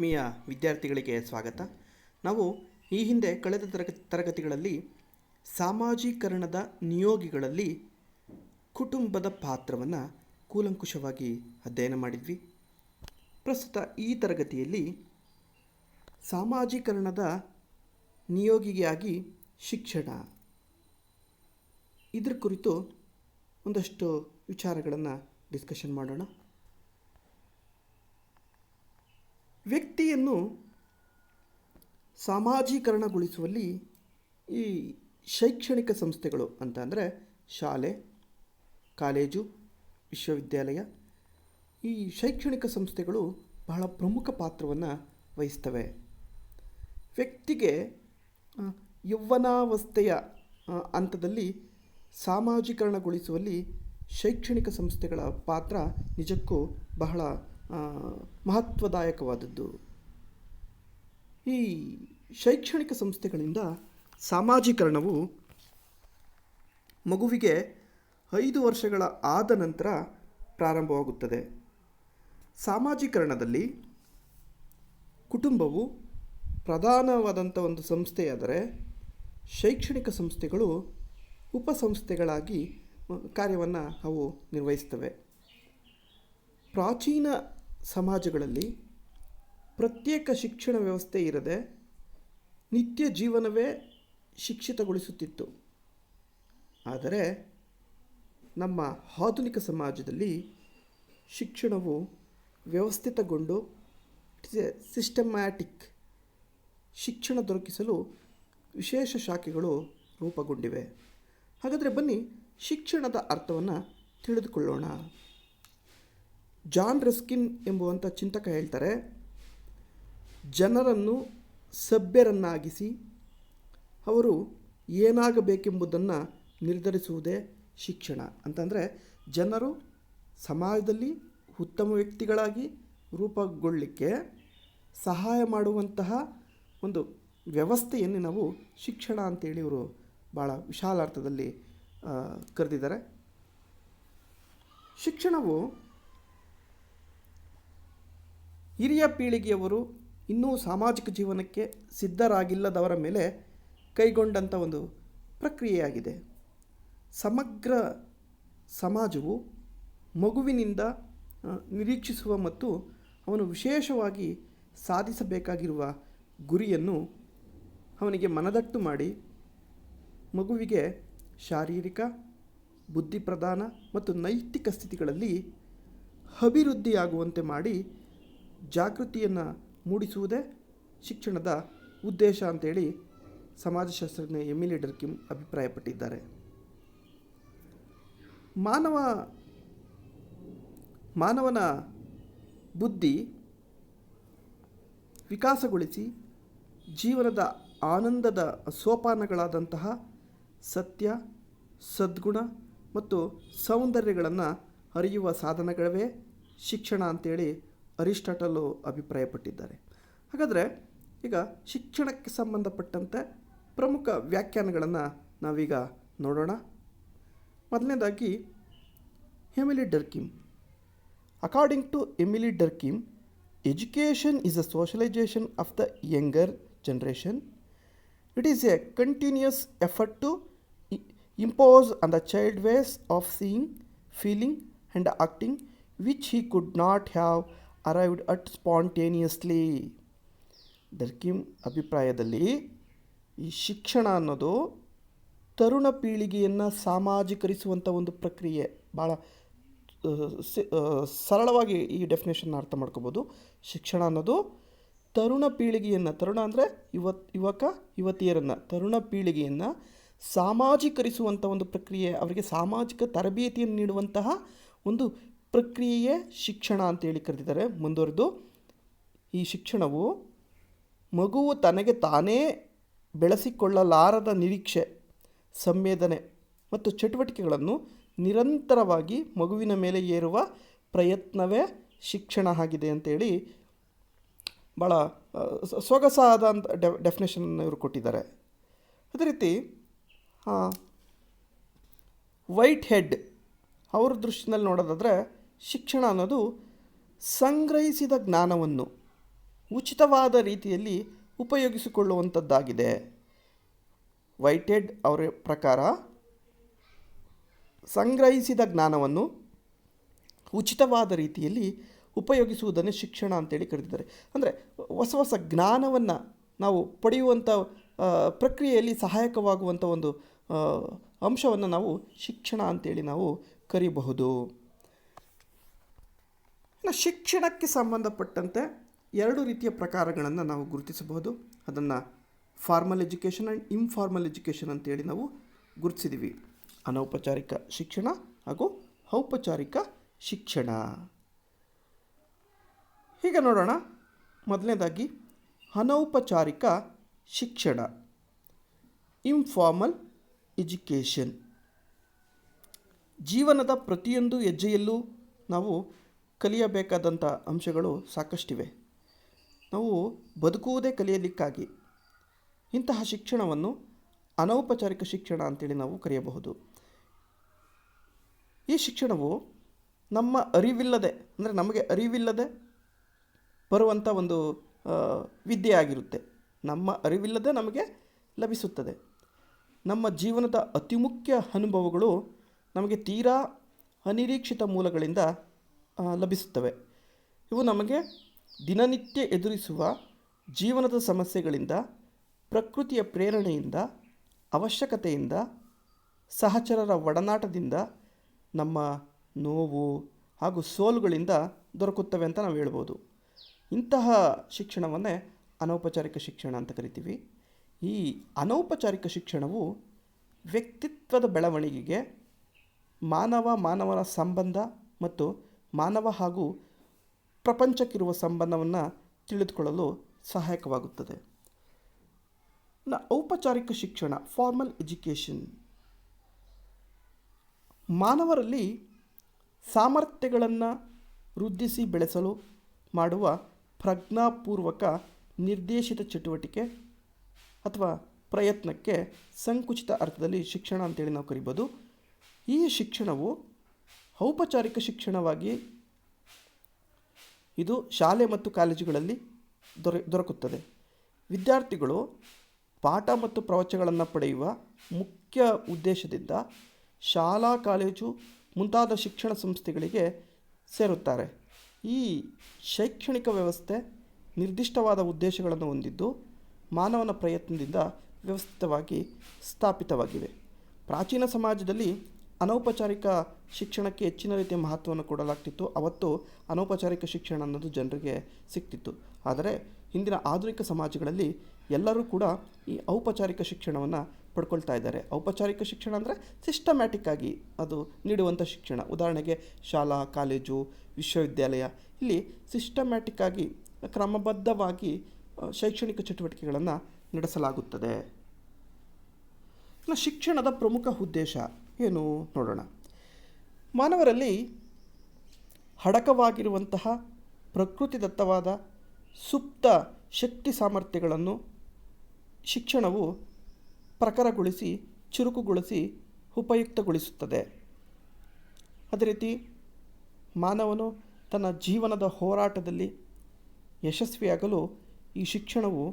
ಆತ್ಮೀಯ ವಿದ್ಯಾರ್ಥಿಗಳಿಗೆ ಸ್ವಾಗತ. ನಾವು ಈ ಹಿಂದೆ ಕಳೆದ ತರಗತಿಗಳಲ್ಲಿ ಸಾಮಾಜೀಕರಣದ ನಿಯೋಗಿಗಳಲ್ಲಿ ಕುಟುಂಬದ ಪಾತ್ರವನ್ನು ಕೂಲಂಕುಷವಾಗಿ ಅಧ್ಯಯನ ಮಾಡಿದ್ವಿ. ಪ್ರಸ್ತುತ ಈ ತರಗತಿಯಲ್ಲಿ ಸಾಮಾಜೀಕರಣದ ನಿಯೋಗಿಯಾಗಿ ಶಿಕ್ಷಣ ಇದರ ಕುರಿತು ಒಂದಷ್ಟು ವಿಚಾರಗಳನ್ನು ಡಿಸ್ಕಷನ್ ಮಾಡೋಣ. ವ್ಯಕ್ತಿಯನ್ನು ಸಾಮಾಜೀಕರಣಗೊಳಿಸುವಲ್ಲಿ ಈ ಶೈಕ್ಷಣಿಕ ಸಂಸ್ಥೆಗಳು ಅಂತ ಅಂದರೆ ಶಾಲೆ, ಕಾಲೇಜು, ವಿಶ್ವವಿದ್ಯಾಲಯ, ಈ ಶೈಕ್ಷಣಿಕ ಸಂಸ್ಥೆಗಳು ಬಹಳ ಪ್ರಮುಖ ಪಾತ್ರವನ್ನು ವಹಿಸ್ತವೆ. ವ್ಯಕ್ತಿಗೆ ಯೌವನಾವಸ್ಥೆಯ ಹಂತದಲ್ಲಿ ಸಾಮಾಜೀಕರಣಗೊಳಿಸುವಲ್ಲಿ ಶೈಕ್ಷಣಿಕ ಸಂಸ್ಥೆಗಳ ಪಾತ್ರ ನಿಜಕ್ಕೂ ಬಹಳ ಮಹತ್ವದಾಯಕವಾದದ್ದು. ಈ ಶೈಕ್ಷಣಿಕ ಸಂಸ್ಥೆಗಳಿಂದ ಸಾಮಾಜೀಕರಣವು ಮಗುವಿಗೆ 5 ವರ್ಷಗಳ ಆದ ನಂತರ ಪ್ರಾರಂಭವಾಗುತ್ತದೆ. ಸಾಮಾಜೀಕರಣದಲ್ಲಿ ಕುಟುಂಬವು ಪ್ರಧಾನವಾದಂಥ ಒಂದು ಸಂಸ್ಥೆಯಾದರೆ ಶೈಕ್ಷಣಿಕ ಸಂಸ್ಥೆಗಳು ಉಪಸಂಸ್ಥೆಗಳಾಗಿ ಕಾರ್ಯವನ್ನು ಅವು ನಿರ್ವಹಿಸ್ತವೆ. ಪ್ರಾಚೀನ ಸಮಾಜಗಳಲ್ಲಿ ಪ್ರತ್ಯೇಕ ಶಿಕ್ಷಣ ವ್ಯವಸ್ಥೆ ಇರದೆ ನಿತ್ಯ ಜೀವನವೇ ಶಿಕ್ಷಿತಗೊಳಿಸುತ್ತಿತ್ತು. ಆದರೆ ನಮ್ಮ ಆಧುನಿಕ ಸಮಾಜದಲ್ಲಿ ಶಿಕ್ಷಣವು ವ್ಯವಸ್ಥಿತಗೊಂಡು ಸಿಸ್ಟಮ್ಯಾಟಿಕ್ ಶಿಕ್ಷಣ ದೊರಕಿಸಲು ವಿಶೇಷ ಶಾಖೆಗಳು ರೂಪುಗೊಂಡಿವೆ. ಹಾಗಾದರೆ ಬನ್ನಿ ಶಿಕ್ಷಣದ ಅರ್ಥವನ್ನು ತಿಳಿದುಕೊಳ್ಳೋಣ. ಜಾನ್ ರಸ್ಕಿನ್ ಎಂಬುವಂಥ ಚಿಂತಕ ಹೇಳ್ತಾರೆ, ಜನರನ್ನು ಸಭ್ಯರನ್ನಾಗಿಸಿ ಅವರು ಏನಾಗಬೇಕೆಂಬುದನ್ನು ನಿರ್ಧರಿಸುವುದೇ ಶಿಕ್ಷಣ. ಅಂತಂದರೆ ಜನರು ಸಮಾಜದಲ್ಲಿ ಉತ್ತಮ ವ್ಯಕ್ತಿಗಳಾಗಿ ರೂಪುಗೊಳ್ಳಲಿಕ್ಕೆ ಸಹಾಯ ಮಾಡುವಂತಹ ಒಂದು ವ್ಯವಸ್ಥೆಯನ್ನು ನಾವು ಶಿಕ್ಷಣ ಅಂತೇಳಿ ಇವರು ಭಾಳ ವಿಶಾಲ ಅರ್ಥದಲ್ಲಿ ಕರೆದಿದ್ದಾರೆ. ಶಿಕ್ಷಣವು ಹಿರಿಯ ಪೀಳಿಗೆಯವರು ಇನ್ನೂ ಸಾಮಾಜಿಕ ಜೀವನಕ್ಕೆ ಸಿದ್ಧರಾಗಿಲ್ಲದವರ ಮೇಲೆ ಕೈಗೊಂಡಂಥ ಒಂದು ಪ್ರಕ್ರಿಯೆಯಾಗಿದೆ. ಸಮಗ್ರ ಸಮಾಜವು ಮಗುವಿನಿಂದ ನಿರೀಕ್ಷಿಸುವ ಮತ್ತು ಅವನು ವಿಶೇಷವಾಗಿ ಸಾಧಿಸಬೇಕಾಗಿರುವ ಗುರಿಯನ್ನು ಅವನಿಗೆ ಮನದಟ್ಟು ಮಾಡಿ ಮಗುವಿಗೆ ಶಾರೀರಿಕ, ಬುದ್ಧಿ ಪ್ರಧಾನ ಮತ್ತು ನೈತಿಕ ಸ್ಥಿತಿಗಳಲ್ಲಿ ಅಭಿವೃದ್ಧಿಯಾಗುವಂತೆ ಮಾಡಿ ಜಾಗೃತಿಯನ್ನು ಮೂಡಿಸುವುದೇ ಶಿಕ್ಷಣದ ಉದ್ದೇಶ ಅಂತೇಳಿ ಸಮಾಜಶಾಸ್ತ್ರಜ್ಞ ಎಮಿಲಿ ಡರ್ಕಿಮ್ ಅಭಿಪ್ರಾಯಪಟ್ಟಿದ್ದಾರೆ. ಮಾನವನ ಬುದ್ಧಿ ವಿಕಾಸಗೊಳಿಸಿ ಜೀವನದ ಆನಂದದ ಸೋಪಾನಗಳಾದಂತಹ ಸತ್ಯ, ಸದ್ಗುಣ ಮತ್ತು ಸೌಂದರ್ಯಗಳನ್ನು ಅರಿಯುವ ಸಾಧನಗಳೇ ಶಿಕ್ಷಣ ಅಂತೇಳಿ ಅರಿಸ್ಟಾಟಲು ಅಭಿಪ್ರಾಯಪಟ್ಟಿದ್ದಾರೆ. ಹಾಗಾದರೆ ಈಗ ಶಿಕ್ಷಣಕ್ಕೆ ಸಂಬಂಧಪಟ್ಟಂತೆ ಪ್ರಮುಖ ವ್ಯಾಖ್ಯಾನಗಳನ್ನು ನಾವೀಗ ನೋಡೋಣ. ಮೊದಲನೇದಾಗಿ Emile Durkheim. According to Emile Durkheim, education is a socialisation of the younger generation. It is a continuous effort to impose on the child ways of seeing, feeling and acting which he could not have arrived at spontaneously. Durkheim ಅಭಿಪ್ರಾಯದಲ್ಲಿ ಈ ಶಿಕ್ಷಣ ಅನ್ನೋದು ತರುಣ ಪೀಳಿಗೆಯನ್ನು ಸಾಮಾಜೀಕರಿಸುವಂಥ ಒಂದು ಪ್ರಕ್ರಿಯೆ. ಭಾಳ ಸರಳವಾಗಿ ಈ ಡೆಫಿನೇಷನ್ನ ಅರ್ಥ ಮಾಡ್ಕೋಬೋದು. ಶಿಕ್ಷಣ ಅನ್ನೋದು ತರುಣ ಪೀಳಿಗೆಯನ್ನು, ತರುಣ ಅಂದರೆ ಯುವತಿಯರನ್ನು, ತರುಣ ಪೀಳಿಗೆಯನ್ನು ಸಾಮಾಜೀಕರಿಸುವಂಥ ಒಂದು ಪ್ರಕ್ರಿಯೆ, ಅವರಿಗೆ ಸಾಮಾಜಿಕ ತರಬೇತಿಯನ್ನು ನೀಡುವಂತಹ ಒಂದು ಪ್ರಕ್ರಿಯೆಯೇ ಶಿಕ್ಷಣ ಅಂತೇಳಿ ಕರೆದಿದ್ದಾರೆ. ಮುಂದುವರೆದು ಈ ಶಿಕ್ಷಣವು ಮಗುವು ತನಗೆ ತಾನೇ ಬೆಳೆಸಿಕೊಳ್ಳಲಾರದ ನಿರೀಕ್ಷೆ, ಸಂವೇದನೆ ಮತ್ತು ಚಟುವಟಿಕೆಗಳನ್ನು ನಿರಂತರವಾಗಿ ಮಗುವಿನ ಮೇಲೆ ಏರುವ ಪ್ರಯತ್ನವೇ ಶಿಕ್ಷಣ ಆಗಿದೆ ಅಂತೇಳಿ ಭಾಳ ಸೊಗಸಾದ ಡೆಫಿನೇಷನನ್ನು ಇವರು ಕೊಟ್ಟಿದ್ದಾರೆ. ಅದೇ ರೀತಿ ವೈಟ್ ಹೆಡ್ ಅವ್ರ ದೃಷ್ಟಿನಲ್ಲಿ ನೋಡೋದಾದರೆ ಶಿಕ್ಷಣ ಅನ್ನೋದು ಸಂಗ್ರಹಿಸಿದ ಜ್ಞಾನವನ್ನು ಉಚಿತವಾದ ರೀತಿಯಲ್ಲಿ ಉಪಯೋಗಿಸಿಕೊಳ್ಳುವಂಥದ್ದಾಗಿದೆ. ವೈಟೆಡ್ ಅವರ ಪ್ರಕಾರ ಸಂಗ್ರಹಿಸಿದ ಜ್ಞಾನವನ್ನು ಉಚಿತವಾದ ರೀತಿಯಲ್ಲಿ ಉಪಯೋಗಿಸುವುದನ್ನೇ ಶಿಕ್ಷಣ ಅಂತೇಳಿ ಕರೆದಿದ್ದಾರೆ. ಅಂದರೆ ಹೊಸ ಹೊಸ ಜ್ಞಾನವನ್ನು ನಾವು ಪಡೆಯುವಂಥ ಪ್ರಕ್ರಿಯೆಯಲ್ಲಿ ಸಹಾಯಕವಾಗುವಂಥ ಒಂದು ಅಂಶವನ್ನು ನಾವು ಶಿಕ್ಷಣ ಅಂತೇಳಿ ನಾವು ಕರೀಬಹುದು. ಇನ್ನು ಶಿಕ್ಷಣಕ್ಕೆ ಸಂಬಂಧಪಟ್ಟಂತೆ 2 ರೀತಿಯ ಪ್ರಕಾರಗಳನ್ನು ನಾವು ಗುರುತಿಸಬಹುದು. ಅದನ್ನು formal education and informal education ಅಂತೇಳಿ ನಾವು ಗುರುತಿಸಿದ್ದೀವಿ. ಅನೌಪಚಾರಿಕ ಶಿಕ್ಷಣ ಹಾಗೂ ಔಪಚಾರಿಕ ಶಿಕ್ಷಣ. ಈಗ ನೋಡೋಣ. ಮೊದಲನೇದಾಗಿ ಅನೌಪಚಾರಿಕ ಶಿಕ್ಷಣ, ಇನ್ಫಾರ್ಮಲ್ ಎಜುಕೇಷನ್. ಜೀವನದ ಪ್ರತಿಯೊಂದು ಹೆಜ್ಜೆಯಲ್ಲೂ ನಾವು ಕಲಿಯಬೇಕಾದಂಥ ಅಂಶಗಳು ಸಾಕಷ್ಟಿವೆ. ನಾವು ಬದುಕುವುದೇ ಕಲಿಯಲಿಕ್ಕಾಗಿ. ಇಂತಹ ಶಿಕ್ಷಣವನ್ನು ಅನೌಪಚಾರಿಕ ಶಿಕ್ಷಣ ಅಂತೇಳಿ ನಾವು ಕರೆಯಬಹುದು. ಈ ಶಿಕ್ಷಣವು ನಮ್ಮ ಅರಿವಿಲ್ಲದೆ, ಅಂದರೆ ನಮಗೆ ಅರಿವಿಲ್ಲದೆ ಬರುವಂಥ ಒಂದು ವಿದ್ಯೆ ಆಗಿರುತ್ತೆ. ನಮ್ಮ ಅರಿವಿಲ್ಲದೆ ನಮಗೆ ಲಭಿಸುತ್ತದೆ. ನಮ್ಮ ಜೀವನದ ಅತಿ ಮುಖ್ಯ ಅನುಭವಗಳು ನಮಗೆ ತೀರಾ ಅನಿರೀಕ್ಷಿತ ಮೂಲಗಳಿಂದ ಲಭಿಸುತ್ತವೆ. ಇವು ನಮಗೆ ದಿನನಿತ್ಯ ಎದುರಿಸುವ ಜೀವನದ ಸಮಸ್ಯೆಗಳಿಂದ, ಪ್ರಕೃತಿಯ ಪ್ರೇರಣೆಯಿಂದ, ಅವಶ್ಯಕತೆಯಿಂದ, ಸಹಚರರ ಒಡನಾಟದಿಂದ, ನಮ್ಮ ನೋವು ಹಾಗೂ ಸೋಲುಗಳಿಂದ ದೊರಕುತ್ತವೆ ಅಂತ ನಾವು ಹೇಳ್ಬೋದು. ಇಂತಹ ಶಿಕ್ಷಣವನ್ನೇ ಅನೌಪಚಾರಿಕ ಶಿಕ್ಷಣ ಅಂತ ಕರಿತೀವಿ. ಈ ಅನೌಪಚಾರಿಕ ಶಿಕ್ಷಣವು ವ್ಯಕ್ತಿತ್ವದ ಬೆಳವಣಿಗೆಗೆ, ಮಾನವನ ಸಂಬಂಧ ಮತ್ತು ಮಾನವ ಹಾಗೂ ಪ್ರಪಂಚಕ್ಕಿರುವ ಸಂಬಂಧವನ್ನು ತಿಳಿದುಕೊಳ್ಳಲು ಸಹಾಯಕವಾಗುತ್ತದೆ. ಔಪಚಾರಿಕ ಶಿಕ್ಷಣ, ಫಾರ್ಮಲ್ ಎಜುಕೇಷನ್, ಮಾನವರಲ್ಲಿ ಸಾಮರ್ಥ್ಯಗಳನ್ನು ವೃದ್ಧಿಸಿ ಬೆಳೆಸಲು ಮಾಡುವ ಪ್ರಜ್ಞಾಪೂರ್ವಕ ನಿರ್ದೇಶಿತ ಚಟುವಟಿಕೆ ಅಥವಾ ಪ್ರಯತ್ನಕ್ಕೆ ಸಂಕುಚಿತ ಅರ್ಥದಲ್ಲಿ ಶಿಕ್ಷಣ ಅಂತೇಳಿ ನಾವು ಕರಿಬೋದು. ಈ ಶಿಕ್ಷಣವು ಔಪಚಾರಿಕ ಶಿಕ್ಷಣವಾಗಿ ಇದು ಶಾಲೆ ಮತ್ತು ಕಾಲೇಜುಗಳಲ್ಲಿ ದೊರಕುತ್ತದೆ. ವಿದ್ಯಾರ್ಥಿಗಳು ಪಾಠ ಮತ್ತು ಪ್ರವಚನಗಳನ್ನು ಪಡೆಯುವ ಮುಖ್ಯ ಉದ್ದೇಶದಿಂದ ಶಾಲಾ ಕಾಲೇಜು ಮುಂತಾದ ಶಿಕ್ಷಣ ಸಂಸ್ಥೆಗಳಿಗೆ ಸೇರುತ್ತಾರೆ. ಈ ಶೈಕ್ಷಣಿಕ ವ್ಯವಸ್ಥೆ ನಿರ್ದಿಷ್ಟವಾದ ಉದ್ದೇಶಗಳನ್ನು ಹೊಂದಿದ್ದು ಮಾನವನ ಪ್ರಯತ್ನದಿಂದ ವ್ಯವಸ್ಥಿತವಾಗಿ ಸ್ಥಾಪಿತವಾಗಿವೆ. ಪ್ರಾಚೀನ ಸಮಾಜದಲ್ಲಿ ಅನೌಪಚಾರಿಕ ಶಿಕ್ಷಣಕ್ಕೆ ಹೆಚ್ಚಿನ ರೀತಿಯ ಮಹತ್ವವನ್ನು ಕೊಡಲಾಗ್ತಿತ್ತು. ಅವತ್ತು ಅನೌಪಚಾರಿಕ ಶಿಕ್ಷಣ ಅನ್ನೋದು ಜನರಿಗೆ ಸಿಗ್ತಿತ್ತು. ಆದರೆ ಇಂದಿನ ಆಧುನಿಕ ಸಮಾಜಗಳಲ್ಲಿ ಎಲ್ಲರೂ ಕೂಡ ಈ ಔಪಚಾರಿಕ ಶಿಕ್ಷಣವನ್ನು ಪಡ್ಕೊಳ್ತಾ ಇದ್ದಾರೆ. ಔಪಚಾರಿಕ ಶಿಕ್ಷಣ ಅಂದರೆ ಸಿಸ್ಟಮ್ಯಾಟಿಕ್ ಆಗಿ ಅದು ನೀಡುವಂಥ ಶಿಕ್ಷಣ. ಉದಾಹರಣೆಗೆ ಶಾಲಾ, ಕಾಲೇಜು, ವಿಶ್ವವಿದ್ಯಾಲಯ, ಇಲ್ಲಿ ಸಿಸ್ಟಮ್ಯಾಟಿಕ್ ಆಗಿ ಕ್ರಮಬದ್ಧವಾಗಿ ಶೈಕ್ಷಣಿಕ ಚಟುವಟಿಕೆಗಳನ್ನು ನಡೆಸಲಾಗುತ್ತದೆ. ಶಿಕ್ಷಣದ ಪ್ರಮುಖ ಉದ್ದೇಶ ಏನು ನೋಡೋಣ. ಮಾನವರಲ್ಲಿ ಅಡಕವಾಗಿರುವಂತಹ ಪ್ರಕೃತಿದತ್ತವಾದ ಸುಪ್ತ ಶಕ್ತಿ ಸಾಮರ್ಥ್ಯಗಳನ್ನು ಶಿಕ್ಷಣವು ಪ್ರಖರಗೊಳಿಸಿ, ಚುರುಕುಗೊಳಿಸಿ, ಉಪಯುಕ್ತಗೊಳಿಸುತ್ತದೆ. ಅದೇ ರೀತಿ ಮಾನವನು ತನ್ನ ಜೀವನದ ಹೋರಾಟದಲ್ಲಿ ಯಶಸ್ವಿಯಾಗಲು ಈ ಶಿಕ್ಷಣವು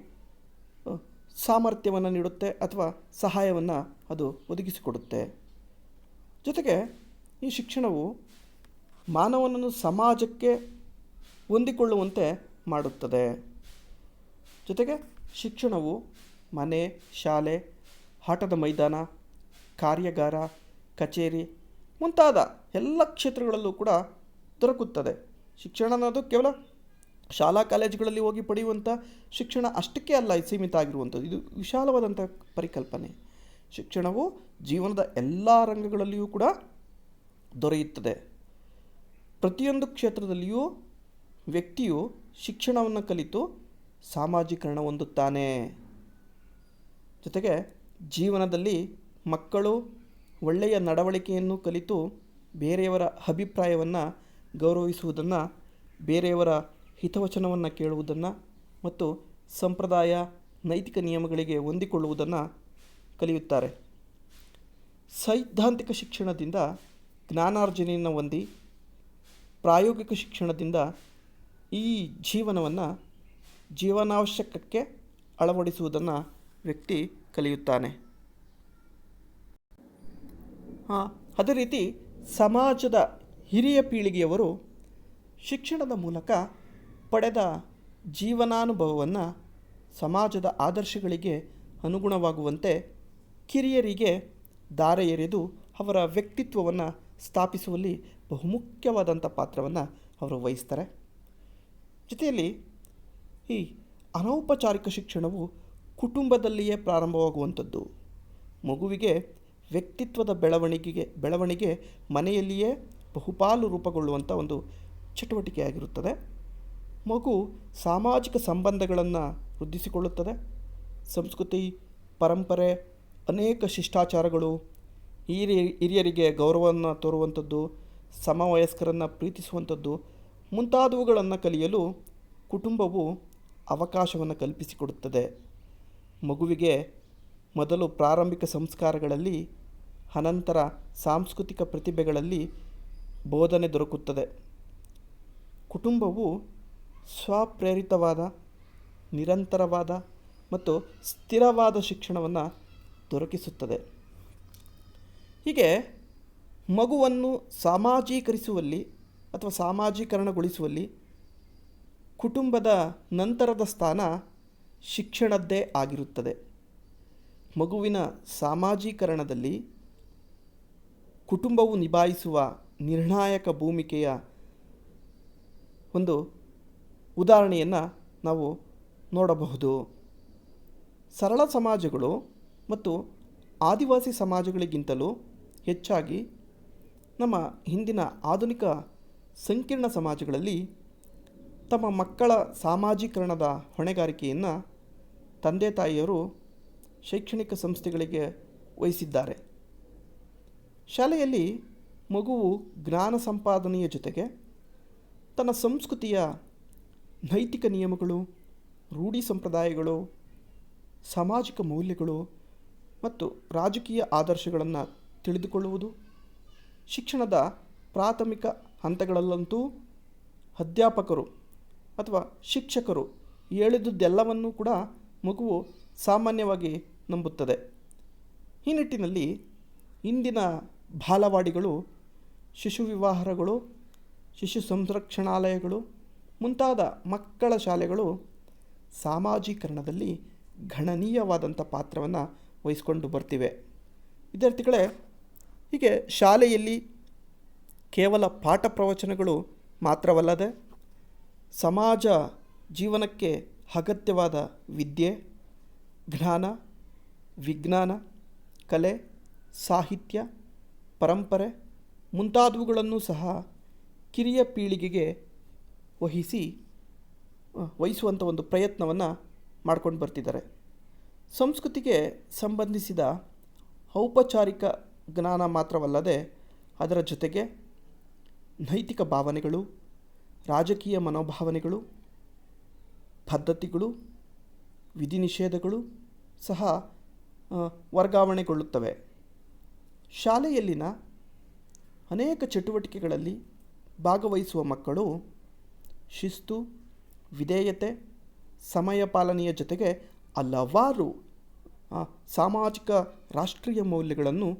ಸಾಮರ್ಥ್ಯವನ್ನು ನೀಡುತ್ತೆ ಅಥವಾ ಸಹಾಯವನ್ನು ಅದು ಒದಗಿಸಿಕೊಡುತ್ತೆ. ಜೊತೆಗೆ ಈ ಶಿಕ್ಷಣವು ಮಾನವನನ್ನು ಸಮಾಜಕ್ಕೆ ಹೊಂದಿಕೊಳ್ಳುವಂತೆ ಮಾಡುತ್ತದೆ. ಜೊತೆಗೆ ಶಿಕ್ಷಣವು ಮನೆ, ಶಾಲೆ, ಆಟದ ಮೈದಾನ, ಕಾರ್ಯಾಗಾರ, ಕಚೇರಿ ಮುಂತಾದ ಎಲ್ಲ ಕ್ಷೇತ್ರಗಳಲ್ಲೂ ಕೂಡ ದೊರಕುತ್ತದೆ. ಶಿಕ್ಷಣ ಅನ್ನೋದು ಕೇವಲ ಶಾಲಾ ಕಾಲೇಜುಗಳಲ್ಲಿ ಹೋಗಿ ಪಡೆಯುವಂಥ ಶಿಕ್ಷಣ ಅಷ್ಟಕ್ಕೆ ಅಲ್ಲ ಸೀಮಿತ ಆಗಿರುವಂಥದ್ದು. ಇದು ವಿಶಾಲವಾದಂಥ ಪರಿಕಲ್ಪನೆ. ಶಿಕ್ಷಣವು ಜೀವನದ ಎಲ್ಲ ರಂಗಗಳಲ್ಲಿಯೂ ಕೂಡ ದೊರೆಯುತ್ತದೆ. ಪ್ರತಿಯೊಂದು ಕ್ಷೇತ್ರದಲ್ಲಿಯೂ ವ್ಯಕ್ತಿಯು ಶಿಕ್ಷಣವನ್ನು ಕಲಿತು ಸಾಮಾಜೀಕರಣ ಹೊಂದುತ್ತಾನೆ. ಜೊತೆಗೆ ಜೀವನದಲ್ಲಿ ಮಕ್ಕಳು ಒಳ್ಳೆಯ ನಡವಳಿಕೆಯನ್ನು ಕಲಿತು ಬೇರೆಯವರ ಅಭಿಪ್ರಾಯವನ್ನು ಗೌರವಿಸುವುದನ್ನು, ಬೇರೆಯವರ ಹಿತವಚನವನ್ನು ಕೇಳುವುದನ್ನು ಮತ್ತು ಸಂಪ್ರದಾಯ, ನೈತಿಕ ನಿಯಮಗಳಿಗೆ ಹೊಂದಿಕೊಳ್ಳುವುದನ್ನು ಕಲಿಯುತ್ತಾರೆ. ಸೈದ್ಧಾಂತಿಕ ಶಿಕ್ಷಣದಿಂದ ಜ್ಞಾನಾರ್ಜನೆಯನ್ನು ಹೊಂದಿ ಪ್ರಾಯೋಗಿಕ ಶಿಕ್ಷಣದಿಂದ ಈ ಜೀವನವನ್ನು ಜೀವನಾವಶ್ಯಕಕ್ಕೆ ಅಳವಡಿಸುವುದನ್ನು ವ್ಯಕ್ತಿ ಕಲಿಯುತ್ತಾನೆ. ಅದೇ ರೀತಿ ಸಮಾಜದ ಹಿರಿಯ ಪೀಳಿಗೆಯವರು ಶಿಕ್ಷಣದ ಮೂಲಕ ಪಡೆದ ಜೀವನಾನುಭವವನ್ನು ಸಮಾಜದ ಆದರ್ಶಗಳಿಗೆ ಅನುಗುಣವಾಗುವಂತೆ ಕಿರಿಯರಿಗೆ ದಾರೆ ಎರೆದು ಅವರ ವ್ಯಕ್ತಿತ್ವವನ್ನು ಸ್ಥಾಪಿಸುವಲ್ಲಿ ಬಹುಮುಖ್ಯವಾದಂಥ ಪಾತ್ರವನ್ನು ಅವರು ವಹಿಸ್ತಾರೆ. ಜೊತೆಯಲ್ಲಿ ಈ ಅನೌಪಚಾರಿಕ ಶಿಕ್ಷಣವು ಕುಟುಂಬದಲ್ಲಿಯೇ ಪ್ರಾರಂಭವಾಗುವಂಥದ್ದು. ಮಗುವಿಗೆ ವ್ಯಕ್ತಿತ್ವದ ಬೆಳವಣಿಗೆ ಮನೆಯಲ್ಲಿಯೇ ಬಹುಪಾಲು ರೂಪುಗೊಳ್ಳುವಂಥ ಒಂದು ಚಟುವಟಿಕೆಯಾಗಿರುತ್ತದೆ. ಮಗು ಸಾಮಾಜಿಕ ಸಂಬಂಧಗಳನ್ನು ವೃದ್ಧಿಸಿಕೊಳ್ಳುತ್ತದೆ. ಸಂಸ್ಕೃತಿ, ಪರಂಪರೆ, ಅನೇಕ ಶಿಷ್ಟಾಚಾರಗಳು, ಹಿರಿಯರಿಗೆ ಗೌರವವನ್ನು ತೋರುವಂಥದ್ದು, ಸಮವಯಸ್ಕರನ್ನು ಪ್ರೀತಿಸುವಂಥದ್ದು ಮುಂತಾದವುಗಳನ್ನು ಕಲಿಯಲು ಕುಟುಂಬವು ಅವಕಾಶವನ್ನು ಕಲ್ಪಿಸಿಕೊಡುತ್ತದೆ. ಮಗುವಿಗೆ ಮೊದಲು ಪ್ರಾರಂಭಿಕ ಸಂಸ್ಕಾರಗಳಲ್ಲಿ, ಅನಂತರ ಸಾಂಸ್ಕೃತಿಕ ಪ್ರತಿಭೆಗಳಲ್ಲಿ ಬೋಧನೆ ದೊರಕುತ್ತದೆ. ಕುಟುಂಬವು ಸ್ವಪ್ರೇರಿತವಾದ, ನಿರಂತರವಾದ ಮತ್ತು ಸ್ಥಿರವಾದ ಶಿಕ್ಷಣವನ್ನು ದೊರಕಿಸುತ್ತದೆ. ಹೀಗೆ ಮಗುವನ್ನು ಸಾಮಾಜೀಕರಿಸುವಲ್ಲಿ ಅಥವಾ ಸಾಮಾಜೀಕರಣಗೊಳಿಸುವಲ್ಲಿ ಕುಟುಂಬದ ನಂತರದ ಸ್ಥಾನ ಶಿಕ್ಷಣದ್ದೇ ಆಗಿರುತ್ತದೆ. ಮಗುವಿನ ಸಾಮಾಜೀಕರಣದಲ್ಲಿ ಕುಟುಂಬವು ನಿಭಾಯಿಸುವ ನಿರ್ಣಾಯಕ ಭೂಮಿಕೆಯ ಒಂದು ಉದಾಹರಣೆಯನ್ನು ನಾವು ನೋಡಬಹುದು. ಸರಳ ಸಮಾಜಗಳು ಮತ್ತು ಆದಿವಾಸಿ ಸಮಾಜಗಳಿಗಿಂತಲೂ ಹೆಚ್ಚಾಗಿ ನಮ್ಮ ಹಿಂದಿನ ಆಧುನಿಕ ಸಂಕೀರ್ಣ ಸಮಾಜಗಳಲ್ಲಿ ತಮ್ಮ ಮಕ್ಕಳ ಸಾಮಾಜೀಕರಣದ ಹೊಣೆಗಾರಿಕೆಯನ್ನು ತಂದೆ ತಾಯಿಯರು ಶೈಕ್ಷಣಿಕ ಸಂಸ್ಥೆಗಳಿಗೆ ವಹಿಸಿದ್ದಾರೆ. ಶಾಲೆಯಲ್ಲಿ ಮಗುವು ಜ್ಞಾನ ಸಂಪಾದನೆಯ ಜೊತೆಗೆ ತನ್ನ ಸಂಸ್ಕೃತಿಯ ನೈತಿಕ ನಿಯಮಗಳು, ರೂಢಿ ಸಂಪ್ರದಾಯಗಳು, ಸಾಮಾಜಿಕ ಮೌಲ್ಯಗಳು ಮತ್ತು ರಾಜಕೀಯ ಆದರ್ಶಗಳನ್ನು ತಿಳಿದುಕೊಳ್ಳುವುದು. ಶಿಕ್ಷಣದ ಪ್ರಾಥಮಿಕ ಹಂತಗಳಲ್ಲಂತೂ ಅಧ್ಯಾಪಕರು ಅಥವಾ ಶಿಕ್ಷಕರು ಹೇಳಿದುದೆಲ್ಲವನ್ನೂ ಕೂಡ ಮಗುವು ಸಾಮಾನ್ಯವಾಗಿ ನಂಬುತ್ತದೆ. ಈ ನಿಟ್ಟಿನಲ್ಲಿ ಇಂದಿನ ಬಾಲವಾಡಿಗಳು, ಶಿಶು ವಿವಾಹಗಳು, ಶಿಶು ಸಂರಕ್ಷಣಾಲಯಗಳು ಮುಂತಾದ ಮಕ್ಕಳ ಶಾಲೆಗಳು ಸಾಮಾಜೀಕರಣದಲ್ಲಿ ಗಣನೀಯವಾದಂಥ ಪಾತ್ರವನ್ನು ವಹಿಸಿಕೊಂಡು ಬರ್ತಿವೆ. ವಿದ್ಯಾರ್ಥಿಗಳೇ, ಹೀಗೆ ಶಾಲೆಯಲ್ಲಿ ಕೇವಲ ಪಾಠ ಪ್ರವಚನಗಳು ಮಾತ್ರವಲ್ಲದೆ ಸಮಾಜ ಜೀವನಕ್ಕೆ ಅಗತ್ಯವಾದ ವಿದ್ಯೆ, ಜ್ಞಾನ, ವಿಜ್ಞಾನ, ಕಲೆ, ಸಾಹಿತ್ಯ, ಪರಂಪರೆ ಮುಂತಾದವುಗಳನ್ನು ಸಹ ಕಿರಿಯ ಪೀಳಿಗೆಗೆ ವಹಿಸುವಂಥ ಒಂದು ಪ್ರಯತ್ನವನ್ನು ಮಾಡ್ಕೊಂಡು ಬರ್ತಿದ್ದಾರೆ. ಸಂಸ್ಕೃತಿಗೆ ಸಂಬಂಧಿಸಿದ ಔಪಚಾರಿಕ ಜ್ಞಾನ ಮಾತ್ರವಲ್ಲದೆ ಅದರ ಜೊತೆಗೆ ನೈತಿಕ ಭಾವನೆಗಳು, ರಾಜಕೀಯ ಮನೋಭಾವನೆಗಳು, ಪದ್ಧತಿಗಳು, ವಿಧಿ ನಿಷೇಧಗಳು ಸಹ ವರ್ಗಾವಣೆಗೊಳ್ಳುತ್ತವೆ. ಶಾಲೆಯಲ್ಲಿನ ಅನೇಕ ಚಟುವಟಿಕೆಗಳಲ್ಲಿ ಭಾಗವಹಿಸುವ ಮಕ್ಕಳು ಶಿಸ್ತು, ವಿಧೇಯತೆ, ಸಮಯ ಪಾಲನೆಯ ಜೊತೆಗೆ ಹಲವಾರು ಸಾಮಾಜಿಕ ರಾಷ್ಟ್ರೀಯ ಮೌಲ್ಯಗಳನ್ನು,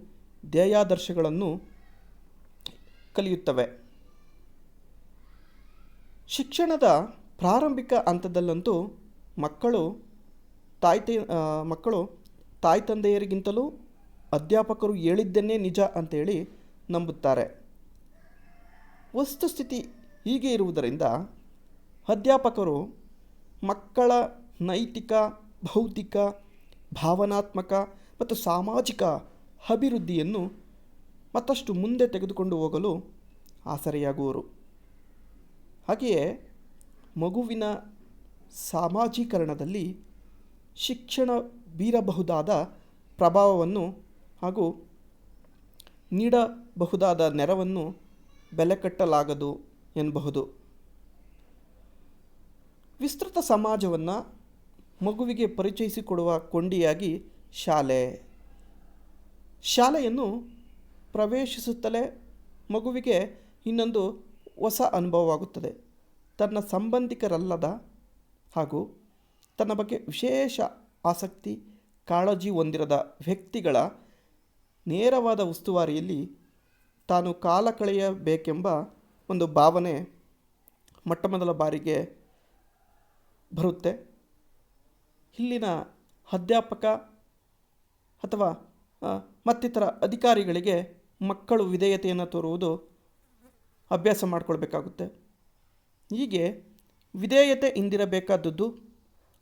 ಧ್ಯೇಯಾದರ್ಶಗಳನ್ನು ಕಲಿಯುತ್ತವೆ. ಶಿಕ್ಷಣದ ಪ್ರಾರಂಭಿಕ ಹಂತದಲ್ಲಂತೂ ಮಕ್ಕಳು ತಾಯಿ ತಂದೆಯರಿಗಿಂತಲೂ ಅಧ್ಯಾಪಕರು ಹೇಳಿದ್ದನ್ನೇ ನಿಜ ಅಂತೇಳಿ ನಂಬುತ್ತಾರೆ. ವಸ್ತುಸ್ಥಿತಿ ಹೀಗೆ ಇರುವುದರಿಂದ ಅಧ್ಯಾಪಕರು ಮಕ್ಕಳ ನೈತಿಕ, ಬೌದ್ಧಿಕ, ಭಾವನಾತ್ಮಕ ಮತ್ತು ಸಾಮಾಜಿಕ ಅಭಿವೃದ್ಧಿಯನ್ನು ಮತ್ತಷ್ಟು ಮುಂದೆ ತೆಗೆದುಕೊಂಡು ಹೋಗಲು ಆಸರೆಯಾಗುವರು. ಹಾಗೆಯೇ ಮಗುವಿನ ಸಾಮಾಜೀಕರಣದಲ್ಲಿ ಶಿಕ್ಷಣ ಬೀರಬಹುದಾದ ಪ್ರಭಾವವನ್ನು ಹಾಗೂ ನೀಡಬಹುದಾದ ನೆರವನ್ನು ಬೆಲೆ ಕಟ್ಟಲಾಗದು ಎನ್ನಬಹುದು. ವಿಸ್ತೃತ ಸಮಾಜವನ್ನು ಮಗುವಿಗೆ ಪರಿಚಯಿಸಿಕೊಡುವ ಕೊಂಡಿಯಾಗಿ ಶಾಲೆಯನ್ನು ಪ್ರವೇಶಿಸುತ್ತಲೇ ಮಗುವಿಗೆ ಇನ್ನೊಂದು ಹೊಸ ಅನುಭವವಾಗುತ್ತದೆ. ತನ್ನ ಸಂಬಂಧಿಕರಲ್ಲದ ಹಾಗೂ ತನ್ನ ಬಗ್ಗೆ ವಿಶೇಷ ಆಸಕ್ತಿ ಕಾಳಜಿ ಹೊಂದಿರದ ವ್ಯಕ್ತಿಗಳ ನೇರವಾದ ಉಸ್ತುವಾರಿಯಲ್ಲಿ ತಾನು ಕಾಲ ಕಳೆಯಬೇಕೆಂಬ ಒಂದು ಭಾವನೆ ಮೊಟ್ಟಮೊದಲ ಬಾರಿಗೆ ಬರುತ್ತೆ. ಇಲ್ಲಿನ ಅಧ್ಯಾಪಕ ಅಥವಾ ಮತ್ತಿತರ ಅಧಿಕಾರಿಗಳಿಗೆ ಮಕ್ಕಳು ವಿಧೇಯತೆಯನ್ನು ತೋರುವುದು ಅಭ್ಯಾಸ ಮಾಡಿಕೊಳ್ಬೇಕಾಗುತ್ತೆ. ಹೀಗೆ ವಿಧೇಯತೆ ಇಂದಿರಬೇಕಾದದ್ದು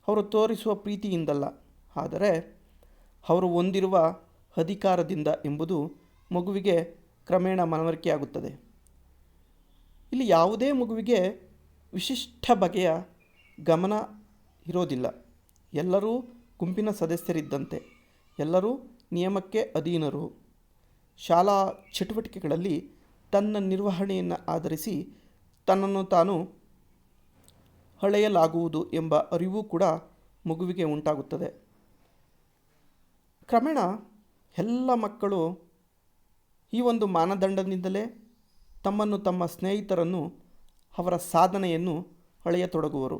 ಅವರು ತೋರಿಸುವ ಪ್ರೀತಿಯಿಂದಲ್ಲ, ಆದರೆ ಅವರು ಹೊಂದಿರುವ ಅಧಿಕಾರದಿಂದ ಎಂಬುದು ಮಗುವಿಗೆ ಕ್ರಮೇಣ ಮನವರಿಕೆಯಾಗುತ್ತದೆ. ಇಲ್ಲಿ ಯಾವುದೇ ಮಗುವಿಗೆ ವಿಶಿಷ್ಟ ಬಗೆಯ ಗಮನ ಇರೋದಿಲ್ಲ. ಎಲ್ಲರೂ ಗುಂಪಿನ ಸದಸ್ಯರಿದ್ದಂತೆ, ಎಲ್ಲರೂ ನಿಯಮಕ್ಕೆ ಅಧೀನರು. ಶಾಲಾ ಚಟುವಟಿಕೆಗಳಲ್ಲಿ ತನ್ನ ನಿರ್ವಹಣೆಯನ್ನು ಆಧರಿಸಿ ತನ್ನನ್ನು ತಾನು ಅಳೆಯಲಾಗುವುದು ಎಂಬ ಅರಿವು ಕೂಡ ಮಗುವಿಗೆ ಉಂಟಾಗುತ್ತದೆ. ಕ್ರಮೇಣ ಎಲ್ಲ ಮಕ್ಕಳು ಈ ಒಂದು ಮಾನದಂಡದಿಂದಲೇ ತಮ್ಮನ್ನು ತಮ್ಮ ಸ್ನೇಹಿತರನ್ನು ಅವರ ಸಾಧನೆಯನ್ನು ಅಳೆಯತೊಡಗುವರು.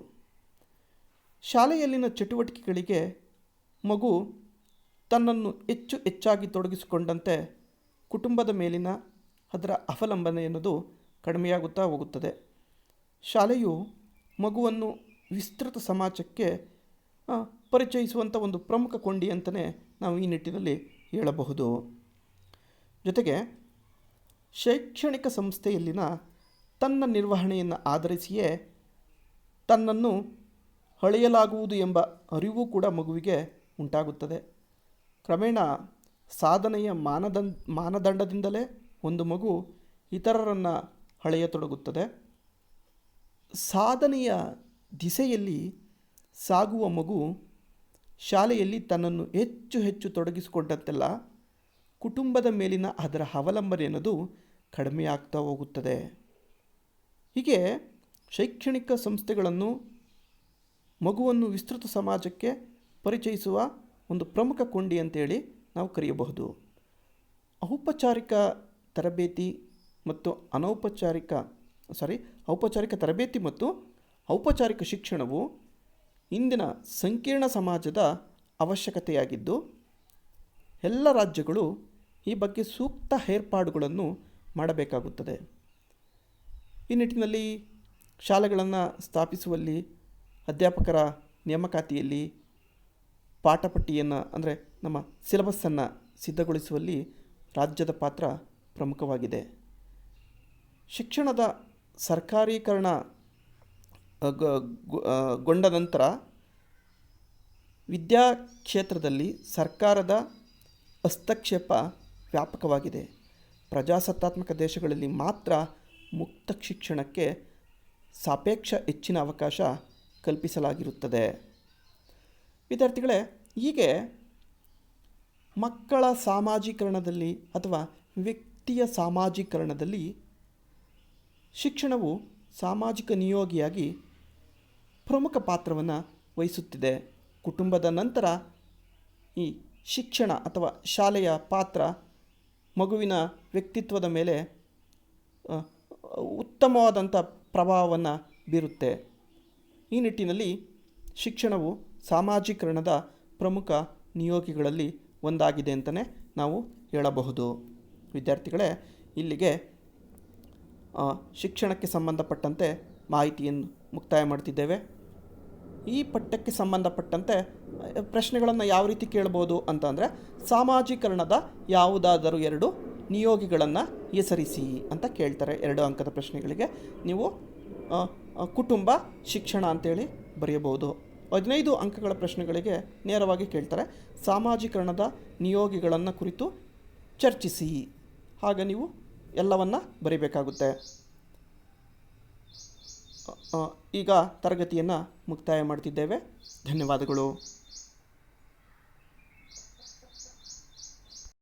ಶಾಲೆಯಲ್ಲಿನ ಚಟುವಟಿಕೆಗಳಿಗೆ ಮಗು ತನ್ನನ್ನು ಹೆಚ್ಚಾಗಿ ತೊಡಗಿಸಿಕೊಂಡಂತೆ ಕುಟುಂಬದ ಮೇಲಿನ ಅದರ ಅವಲಂಬನೆ ಎನ್ನುವುದು ಕಡಿಮೆಯಾಗುತ್ತಾ ಹೋಗುತ್ತದೆ. ಶಾಲೆಯು ಮಗುವನ್ನು ವಿಸ್ತೃತ ಸಮಾಜಕ್ಕೆ ಪರಿಚಯಿಸುವಂಥ ಒಂದು ಪ್ರಮುಖ ಕೊಂಡಿ ಅಂತಲೇ ನಾವು ಈ ನಿಟ್ಟಿನಲ್ಲಿ ಹೇಳಬಹುದು. ಜೊತೆಗೆ ಶೈಕ್ಷಣಿಕ ಸಂಸ್ಥೆಯಲ್ಲಿನ ತನ್ನ ನಿರ್ವಹಣೆಯನ್ನು ಆಧರಿಸಿಯೇ ತನ್ನನ್ನು ಅಳೆಯಲಾಗುವುದು ಎಂಬ ಅರಿವು ಕೂಡ ಮಗುವಿಗೆ ಉಂಟಾಗುತ್ತದೆ. ಕ್ರಮೇಣ ಸಾಧನೆಯ ಮಾನದಂಡದಿಂದಲೇ ಒಂದು ಮಗು ಇತರರನ್ನು ಅಳೆಯತೊಡಗುತ್ತದೆ. ಸಾಧನೆಯ ದಿಸೆಯಲ್ಲಿ ಸಾಗುವ ಮಗು ಶಾಲೆಯಲ್ಲಿ ತನ್ನನ್ನು ಹೆಚ್ಚು ತೊಡಗಿಸಿಕೊಂಡಂತೆಲ್ಲ ಕುಟುಂಬದ ಮೇಲಿನ ಅದರ ಅವಲಂಬನೆ ಅನ್ನೋದು ಕಡಿಮೆಯಾಗ್ತಾ ಹೋಗುತ್ತದೆ. ಹೀಗೆ ಶೈಕ್ಷಣಿಕ ಸಂಸ್ಥೆಗಳನ್ನು ಮಗುವನ್ನು ವಿಸ್ತೃತ ಸಮಾಜಕ್ಕೆ ಪರಿಚಯಿಸುವ ಒಂದು ಪ್ರಮುಖ ಕೊಂಡಿ ಅಂತೇಳಿ ನಾವು ಕರೆಯಬಹುದು. ಔಪಚಾರಿಕ ತರಬೇತಿ ಮತ್ತು ಔಪಚಾರಿಕ ತರಬೇತಿ ಮತ್ತು ಔಪಚಾರಿಕ ಶಿಕ್ಷಣವು ಇಂದಿನ ಸಂಕೀರ್ಣ ಸಮಾಜದ ಅವಶ್ಯಕತೆಯಾಗಿದ್ದು, ಎಲ್ಲ ರಾಜ್ಯಗಳು ಈ ಬಗ್ಗೆ ಸೂಕ್ತ ಏರ್ಪಾಡುಗಳನ್ನು ಮಾಡಬೇಕಾಗುತ್ತದೆ. ಈ ನಿಟ್ಟಿನಲ್ಲಿ ಶಾಲೆಗಳನ್ನು ಸ್ಥಾಪಿಸುವಲ್ಲಿ, ಅಧ್ಯಾಪಕರ ನೇಮಕಾತಿಯಲ್ಲಿ, ಪಾಠಪಟ್ಟಿಯನ್ನು ಅಂದರೆ ನಮ್ಮ ಸಿಲೆಬಸ್ಸನ್ನು ಸಿದ್ಧಗೊಳಿಸುವಲ್ಲಿ ರಾಜ್ಯದ ಪಾತ್ರ ಪ್ರಮುಖವಾಗಿದೆ. ಶಿಕ್ಷಣದ ಸರ್ಕಾರೀಕರಣ ಗೊಂಡ ನಂತರ ವಿದ್ಯಾ ಕ್ಷೇತ್ರದಲ್ಲಿ ಸರ್ಕಾರದ ಹಸ್ತಕ್ಷೇಪ ವ್ಯಾಪಕವಾಗಿದೆ. ಪ್ರಜಾಸತ್ತಾತ್ಮಕ ದೇಶಗಳಲ್ಲಿ ಮಾತ್ರ ಮುಕ್ತ ಶಿಕ್ಷಣಕ್ಕೆ ಸಾಪೇಕ್ಷ ಹೆಚ್ಚಿನ ಅವಕಾಶ ಕಲ್ಪಿಸಲಾಗಿರುತ್ತದೆ. ವಿದ್ಯಾರ್ಥಿಗಳೇ, ಹೀಗೆ ಮಕ್ಕಳ ಸಾಮಾಜೀಕರಣದಲ್ಲಿ ಅಥವಾ ವ್ಯಕ್ತಿಯ ಸಾಮಾಜೀಕರಣದಲ್ಲಿ ಶಿಕ್ಷಣವು ಸಾಮಾಜಿಕ ನಿಯೋಗಿಯಾಗಿ ಪ್ರಮುಖ ಪಾತ್ರವನ್ನು ವಹಿಸುತ್ತಿದೆ. ಕುಟುಂಬದ ನಂತರ ಈ ಶಿಕ್ಷಣ ಅಥವಾ ಶಾಲೆಯ ಪಾತ್ರ ಮಗುವಿನ ವ್ಯಕ್ತಿತ್ವದ ಮೇಲೆ ಉತ್ತಮವಾದಂಥ ಪ್ರಭಾವವನ್ನು ಬೀರುತ್ತೆ. ಈ ನಿಟ್ಟಿನಲ್ಲಿ ಶಿಕ್ಷಣವು ಸಾಮಾಜೀಕರಣದ ಪ್ರಮುಖ ನಿಯೋಗಿಗಳಲ್ಲಿ ಒಂದಾಗಿದೆ ಅಂತಲೇ ನಾವು ಹೇಳಬಹುದು. ವಿದ್ಯಾರ್ಥಿಗಳೇ, ಇಲ್ಲಿಗೆ ಶಿಕ್ಷಣಕ್ಕೆ ಸಂಬಂಧಪಟ್ಟಂತೆ ಮಾಹಿತಿಯನ್ನು ಮುಕ್ತಾಯ ಮಾಡ್ತಿದ್ದೇವೆ. ಈ ಪಠ್ಯಕ್ಕೆ ಸಂಬಂಧಪಟ್ಟಂತೆ ಪ್ರಶ್ನೆಗಳನ್ನು ಯಾವ ರೀತಿ ಕೇಳ್ಬೋದು ಅಂತಂದರೆ, ಸಾಮಾಜೀಕರಣದ ಯಾವುದಾದರೂ 2 ನಿಯೋಗಿಗಳನ್ನು ಹೆಸರಿಸಿ ಅಂತ ಕೇಳ್ತಾರೆ. 2 ಅಂಕದ ಪ್ರಶ್ನೆಗಳಿಗೆ ನೀವು ಕುಟುಂಬ, ಶಿಕ್ಷಣ ಅಂತೇಳಿ ಬರೆಯಬಹುದು. 15 ಅಂಕಗಳ ಪ್ರಶ್ನೆಗಳಿಗೆ ನೇರವಾಗಿ ಕೇಳ್ತಾರೆ, ಸಾಮಾಜೀಕರಣದ ನಿಯೋಗಿಗಳನ್ನು ಕುರಿತು ಚರ್ಚಿಸಿ. ಆಗ ನೀವು ಎಲ್ಲವನ್ನು ಬರೀಬೇಕಾಗುತ್ತೆ. ಈಗ ತರಗತಿಯನ್ನು ಮುಕ್ತಾಯ ಮಾಡ್ತಿದ್ದೇವೆ. ಧನ್ಯವಾದಗಳು.